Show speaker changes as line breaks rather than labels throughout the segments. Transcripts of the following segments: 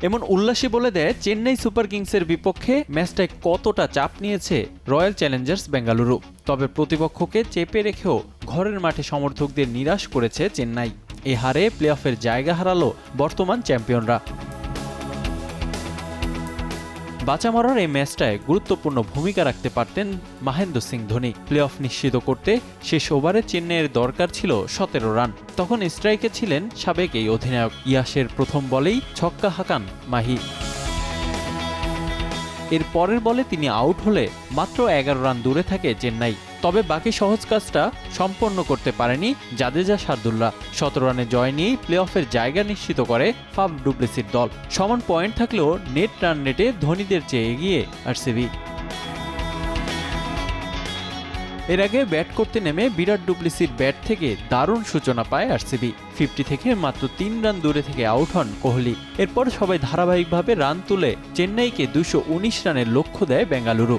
এমন উল্লাসে বলে দেয় চেন্নাই সুপার কিংসের বিপক্ষে ম্যাচটায় কতটা চাপ নিয়েছে রয়্যাল চ্যালেঞ্জার্স বেঙ্গালুরু। তবে প্রতিপক্ষকে চেপে রেখেও ঘরের মাঠে সমর্থকদের নিরাশ করেছে চেন্নাই। এ হারে প্লে অফের জায়গা হারালো বর্তমান চ্যাম্পিয়নরা। বাঁচা মরার এই ম্যাচটায় গুরুত্বপূর্ণ ভূমিকা রাখতে পারতেন মহেন্দ্র সিং ধোনি। প্লে অফ নিশ্চিত করতে শেষ ওভারে চেন্নাইয়ের দরকার ছিল 17 রান। তখন স্ট্রাইকে ছিলেন সাবেক এই অধিনায়ক। ইয়াসের প্রথম বলেই ছক্কা হাঁকান মাহি। এর পরের বলে তিনি আউট হলে মাত্র 11 রান দূরে থাকে চেন্নাই। তবে বাকি সহজ কাজটা সম্পন্ন করতে পারেনি জাদেজা শার্দুলরা। 17 রানে জয় নিয়ে প্লে অফের জায়গা নিশ্চিত করে ফাফ ডু প্লেসির দল। সমান পয়েন্ট থাকলেও নেট রান রেটে ধোনিদের চেয়ে এগিয়ে আরসিবি। এর আগে ব্যাট করতে নেমে বিরাট ডু প্লেসির ব্যাট থেকে দারুণ সূচনা পায় আরসিবি। 50 থেকে মাত্র 3 রান দূরে থেকে আউট হন কোহলি। এরপর সবাই ধারাবাহিকভাবে রান তুলে চেন্নাইকে 219 রানের লক্ষ্য দেয় বেঙ্গালুরু।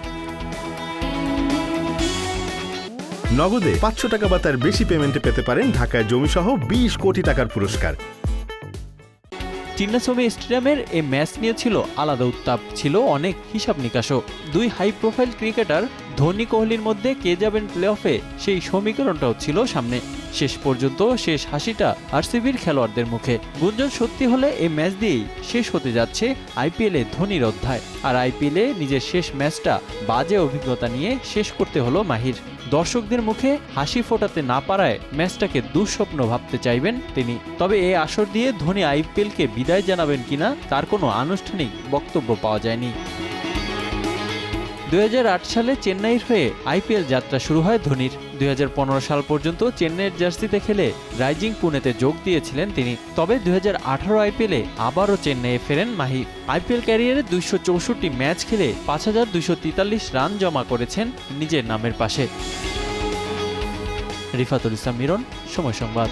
নগদে 500 টাকা বা তার বেশি পেমেন্টে পেতে পারেন ঢাকায় জমিসহ 20 কোটি টাকার পুরস্কার।
চিন্নাস্বামী স্টেডিয়ামের এই ম্যাচ নিয়ে ছিল আলাদা উত্তাপ, ছিল অনেক হিসাব নিকাশও। দুই হাই প্রোফাইল ক্রিকেটার ধোনি কোহলির মধ্যে কে যাবেন প্লে অফে সেই সমীকরণটাও ছিল সামনে। শেষ পর্যন্ত শেষ হাসিটা আরসিবির খেলোয়াড়দের মুখে। গুঞ্জন সত্যি হলে এই ম্যাচ দিয়েই শেষ হতে যাচ্ছে আইপিএলে ধোনির অধ্যায়। আর আইপিএলে নিজের শেষ ম্যাচটা বাজে অভিজ্ঞতা নিয়ে শেষ করতে হলো মাহির। দর্শকদের মুখে হাসি ফোটাতে না পারায় ম্যাচটাকে দুঃস্বপ্ন ভাবতে চাইবেন তিনি। তবে এই আসর দিয়ে ধোনি আইপিএলকে বিদায় জানাবেন কিনা তার কোনো আনুষ্ঠানিক বক্তব্য পাওয়া যায়নি। 2008 সালে চেন্নাইয়ের হয়ে আইপিএল যাত্রা শুরু হয় ধোনির। 2015 সাল পর্যন্ত চেন্নাইয়ের জার্সিতে খেলে রাইজিং পুনেতে যোগ দিয়েছিলেন তিনি। তবে 2018 আইপিএলে আবারও চেন্নাইয়ে ফেরেন মাহি। আইপিএল ক্যারিয়ারে 264 ম্যাচ খেলে 5243 রান জমা করেছেন নিজের নামের পাশে। রিফাতুল ইসলাম মিরন, সময় সংবাদ।